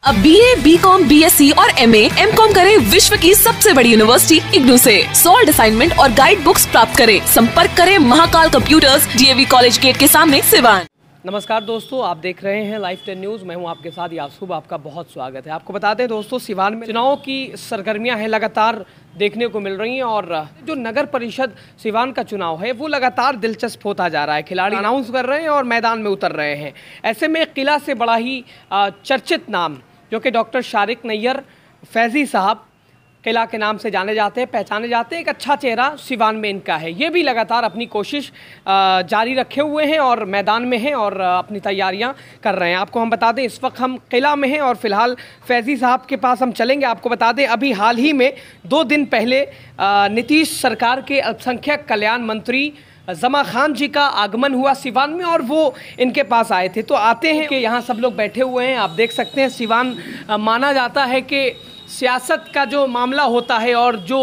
अब BA, BCom, BSc और MA, MCom करें विश्व की सबसे बड़ी यूनिवर्सिटी इग्नू से। सॉल्ड असाइनमेंट और गाइड बुक्स प्राप्त करें। संपर्क करें Mahakal computers, DAV college gate के सामने, सिवान। नमस्कार दोस्तों, आप देख रहे हैं लाइव 10 न्यूज़। मैं हूं आपके साथ यासूब। आपका बहुत स्वागत है। आपको बता दें दोस्तों, सिवान में चुनाव की सरगर्मियां हैं लगातार देखने को मिल रही हैं और जो नगर परिषद सिवान का चुनाव है वो लगातार दिलचस्प होता जा रहा है। खिलाड़ी अनाउंस कर रहे हैं और मैदान में उतर रहे हैं। ऐसे में किला से बड़ा ही चर्चित नाम जो कि डॉक्टर शारिक नैयर फैजी साहब किला के नाम से जाने जाते हैं, पहचाने जाते हैं। एक अच्छा चेहरा सिवान में इनका है। ये भी लगातार अपनी कोशिश जारी रखे हुए हैं और मैदान में हैं और अपनी तैयारियां कर रहे हैं। आपको हम बता दें, इस वक्त हम किला में हैं और फिलहाल फैजी साहब के पास हम चलेंगे। आपको बता दें, अभी हाल ही में 2 दिन पहले नीतीश सरकार के अल्पसंख्यक कल्याण मंत्री जमा खान जी का आगमन हुआ सिवान में और वो इनके पास आए थे। तो आते हैं कि यहाँ सब लोग बैठे हुए हैं। आप देख सकते हैं, सिवान माना जाता है कि सियासत का जो मामला होता है और जो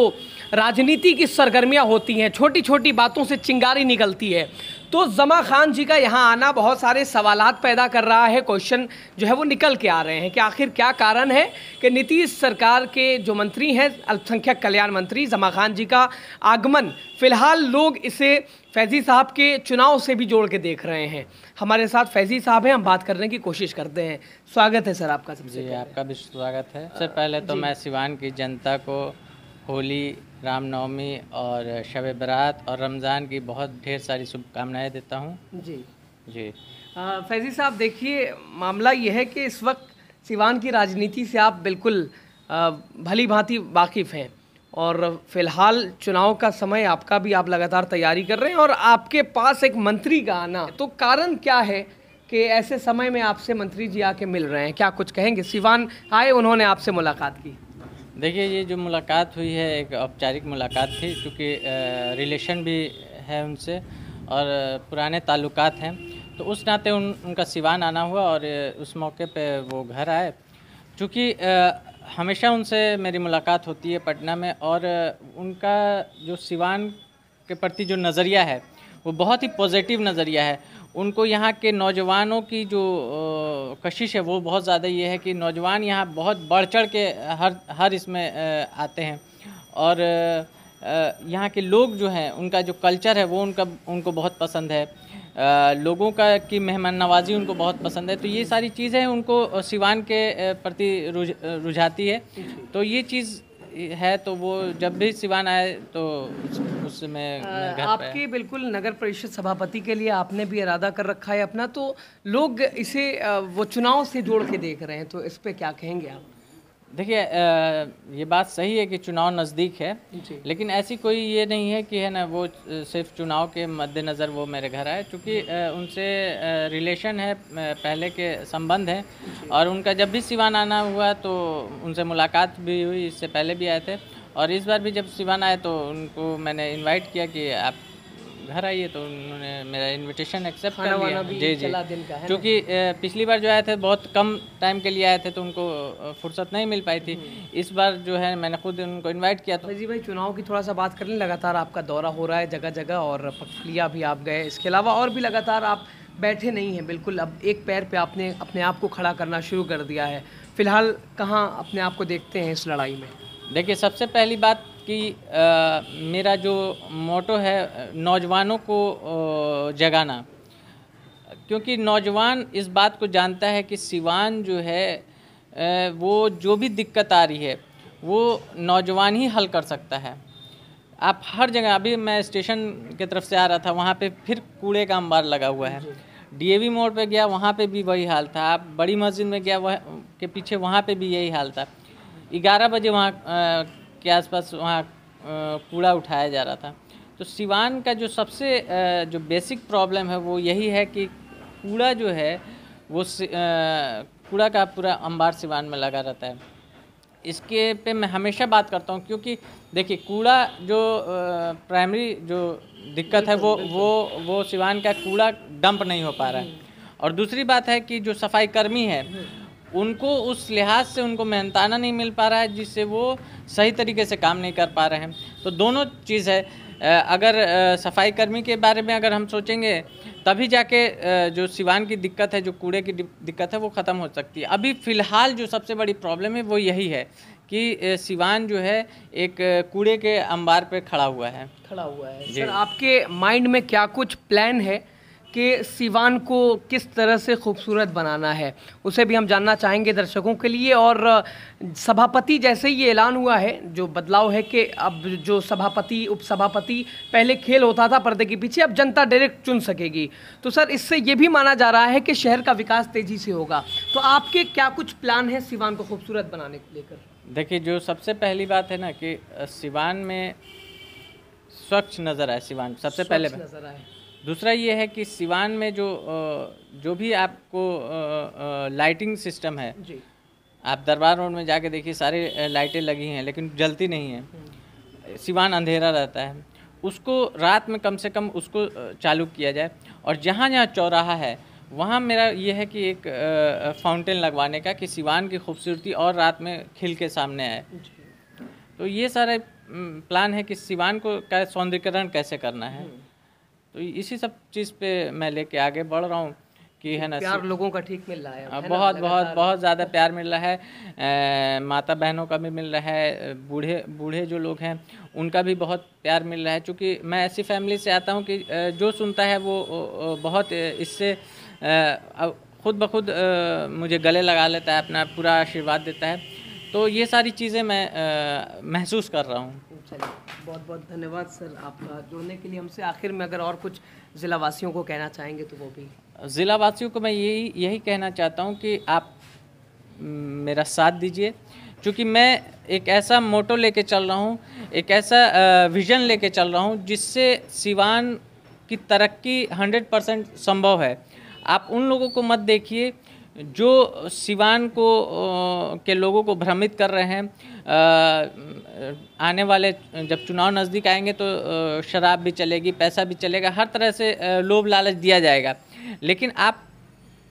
राजनीति की सरगर्मियां होती हैं, छोटी छोटी बातों से चिंगारी निकलती है। तो जमा खान जी का यहाँ आना बहुत सारे सवालात पैदा कर रहा है। क्वेश्चन जो है वो निकल के आ रहे हैं कि आखिर क्या कारण है कि नीतीश सरकार के जो मंत्री हैं, अल्पसंख्यक कल्याण मंत्री जमा खान जी का आगमन, फिलहाल लोग इसे फैजी साहब के चुनाव से भी जोड़ के देख रहे हैं। हमारे साथ फैजी साहब हैं, हम बात करने की कोशिश करते हैं। स्वागत है सर आपका। सबसे जी, आपका भी स्वागत है। सबसे पहले तो मैं सिवान की जनता को होली, रामनवमी और शब बरात और रमज़ान की बहुत ढेर सारी शुभकामनाएं देता हूं। जी फैजी साहब, देखिए मामला ये है कि इस वक्त सिवान की राजनीति से आप बिल्कुल भली भांति वाकिफ़ हैं और फिलहाल चुनाव का समय आपका भी, आप लगातार तैयारी कर रहे हैं और आपके पास एक मंत्री का आना, तो कारण क्या है कि ऐसे समय में आपसे मंत्री जी आके मिल रहे हैं? क्या कुछ कहेंगे? सिवान आए, उन्होंने आपसे मुलाकात की। देखिए, ये जो मुलाकात हुई है एक औपचारिक मुलाकात थी, क्योंकि रिलेशन भी है उनसे और पुराने ताल्लुकात हैं, तो उस नाते उनका सिवान आना हुआ और उस मौके पे वो घर आए। चूँकि हमेशा उनसे मेरी मुलाकात होती है पटना में और उनका जो सिवान के प्रति जो नज़रिया है वो बहुत ही पॉजिटिव नज़रिया है। उनको यहाँ के नौजवानों की जो कशिश है वो बहुत ज़्यादा ये है कि नौजवान यहाँ बहुत बढ़ चढ़ के हर इसमें आते हैं और यहाँ के लोग जो हैं, उनका जो कल्चर है वो उनको बहुत पसंद है। लोगों का की मेहमान नवाजी उनको बहुत पसंद है। तो ये सारी चीज़ें उनको सिवान के प्रति रुझाती है। तो ये चीज़ है, तो वो जब भी सिवान आए तो उसमें आपके बिल्कुल नगर परिषद सभापति के लिए आपने भी इरादा कर रखा है अपना, तो लोग इसे वो चुनाव से जोड़ के देख रहे हैं, तो इस पे क्या कहेंगे आप? देखिए, ये बात सही है कि चुनाव नज़दीक है, लेकिन ऐसी कोई ये नहीं है कि है ना वो सिर्फ चुनाव के मद्देनज़र वो मेरे घर आए। क्योंकि उनसे रिलेशन है, पहले के संबंध हैं और उनका जब भी सिवान आना हुआ तो उनसे मुलाकात भी हुई। इससे पहले भी आए थे और इस बार भी जब सिवान आए तो उनको मैंने इन्वाइट किया कि आप घर आइए, तो उन्होंने मेरा इनविटेशन एक्सेप्ट कर लिया। जी, क्योंकि पिछली बार जो आए थे बहुत कम टाइम के लिए आए थे तो उनको फुर्सत नहीं मिल पाई थी। इस बार जो है मैंने खुद उनको इनवाइट किया। तो जी भाई, चुनाव की थोड़ा सा बात कर लें। लगातार आपका दौरा हो रहा है जगह जगह और पखलिया भी आप गए, इसके अलावा और भी लगातार आप बैठे नहीं हैं बिल्कुल। अब एक पैर पे आपने अपने आप को खड़ा करना शुरू कर दिया है। फिलहाल कहाँ अपने आप को देखते हैं इस लड़ाई में? देखिए, सबसे पहली बात कि मेरा जो मोटो है नौजवानों को जगाना, क्योंकि नौजवान इस बात को जानता है कि सिवान जो है वो जो भी दिक्कत आ रही है वो नौजवान ही हल कर सकता है। आप हर जगह, अभी मैं स्टेशन की तरफ से आ रहा था, वहाँ पे फिर कूड़े का अंबार लगा हुआ है। DAV मोड़ पे गया, वहाँ पे भी वही हाल था। आप बड़ी मस्जिद में गया, वह के पीछे वहाँ पे भी यही हाल था। 11 बजे वहाँ के आसपास वहाँ कूड़ा उठाया जा रहा था। तो सिवान का जो सबसे जो बेसिक प्रॉब्लम है वो यही है कि कूड़ा जो है वो कूड़ा का पूरा अंबार सिवान में लगा रहता है। इसके पे मैं हमेशा बात करता हूँ, क्योंकि देखिए कूड़ा जो प्राइमरी जो दिक्कत है वो सिवान का कूड़ा डंप नहीं हो पा रहा है। और दूसरी बात है कि जो सफाई कर्मी है उनको उस लिहाज से उनको मेहनताना नहीं मिल पा रहा है, जिससे वो सही तरीके से काम नहीं कर पा रहे हैं। तो दोनों चीज़ है अगर सफाई कर्मी के बारे में अगर हम सोचेंगे तभी जाके जो सिवान की दिक्कत है, जो कूड़े की दिक्कत है, वो ख़त्म हो सकती है। अभी फ़िलहाल जो सबसे बड़ी प्रॉब्लम है वो यही है कि सिवान जो है एक कूड़े के अंबार पे खड़ा हुआ है। सर, आपके माइंड में क्या कुछ प्लान है कि सिवान को किस तरह से खूबसूरत बनाना है, उसे भी हम जानना चाहेंगे दर्शकों के लिए। और सभापति जैसे ही ये ऐलान हुआ है, जो बदलाव है कि अब जो सभापति उपसभापति पहले खेल होता था पर्दे के पीछे, अब जनता डायरेक्ट चुन सकेगी, तो सर इससे ये भी माना जा रहा है कि शहर का विकास तेजी से होगा। तो आपके क्या कुछ प्लान है सिवान को खूबसूरत बनाने को लेकर? देखिए, जो सबसे पहली बात है ना कि सिवान में स्वच्छ नज़र आए, सिवान सबसे पहले नजर आए। दूसरा ये है कि सिवान में जो भी आपको लाइटिंग सिस्टम है जी, आप दरबार रोड में जाके देखिए, सारी लाइटें लगी हैं लेकिन जलती नहीं है। सिवान अंधेरा रहता है, उसको रात में कम से कम उसको चालू किया जाए। और जहाँ जहाँ चौराहा है वहाँ मेरा ये है कि एक फाउंटेन लगवाने का, कि सिवान की खूबसूरती और रात में खिल के सामने आए। तो ये सारे प्लान है कि सिवान को का सौंदर्यीकरण कैसे करना है। तो इसी सब चीज़ पे मैं लेके आगे बढ़ रहा हूँ कि है ना, प्यार लोगों का ठीक मिल रहा है, बहुत बहुत बहुत ज़्यादा प्यार मिल रहा है। माता बहनों का भी मिल रहा है, बूढ़े जो लोग हैं उनका भी बहुत प्यार मिल रहा है। क्योंकि मैं ऐसी फैमिली से आता हूँ कि जो सुनता है वो बहुत इससे खुद ब खुद मुझे गले लगा लेता है, अपना पूरा आशीर्वाद देता है। तो ये सारी चीज़ें मैं महसूस कर रहा हूँ। चलिए, बहुत बहुत धन्यवाद सर आपका जुड़ने के लिए हमसे। आखिर में अगर और कुछ ज़िला वासियों को कहना चाहेंगे तो वो भी? ज़िला वासियों को मैं यही कहना चाहता हूँ कि आप मेरा साथ दीजिए, क्योंकि मैं एक ऐसा मोटो लेके चल रहा हूँ, एक ऐसा विज़न लेके चल रहा हूँ जिससे सिवान की तरक्की 100% संभव है। आप उन लोगों को मत देखिए जो सिवान को के लोगों को भ्रमित कर रहे हैं। आने वाले जब चुनाव नज़दीक आएंगे तो शराब भी चलेगी, पैसा भी चलेगा, हर तरह से लोभ लालच दिया जाएगा। लेकिन आप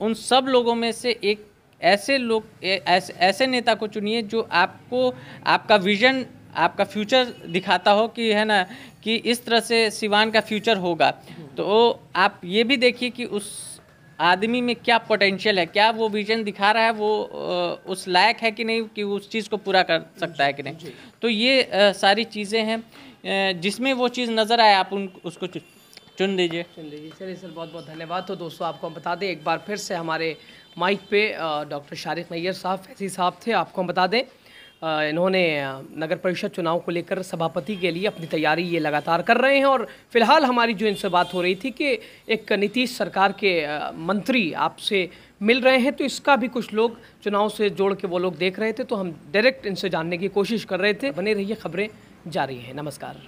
उन सब लोगों में से एक ऐसे नेता को चुनिए जो आपको आपका विज़न, आपका फ्यूचर दिखाता हो कि है ना, कि इस तरह से सिवान का फ्यूचर होगा। तो आप ये भी देखिए कि उस आदमी में क्या पोटेंशियल है, क्या वो विजन दिखा रहा है, वो उस लायक है कि नहीं, कि उस चीज़ को पूरा कर सकता है कि नहीं। तो ये सारी चीज़ें हैं, जिसमें वो चीज़ नज़र आए आप उसको चुन लीजिए। चलिए सर, बहुत बहुत धन्यवाद। तो दोस्तों, आपको हम बता दें एक बार फिर से हमारे माइक पे डॉक्टर शारिक नैयर साहब, फैजी साहब थे। आपको हम बता दें इन्होंने नगर परिषद चुनाव को लेकर सभापति के लिए अपनी तैयारी ये लगातार कर रहे हैं। और फिलहाल हमारी जो इनसे बात हो रही थी कि एक नीतीश सरकार के मंत्री आपसे मिल रहे हैं, तो इसका भी कुछ लोग चुनाव से जोड़ के वो लोग देख रहे थे, तो हम डायरेक्ट इनसे जानने की कोशिश कर रहे थे। बने रहिए, खबरें जारी हैं। नमस्कार।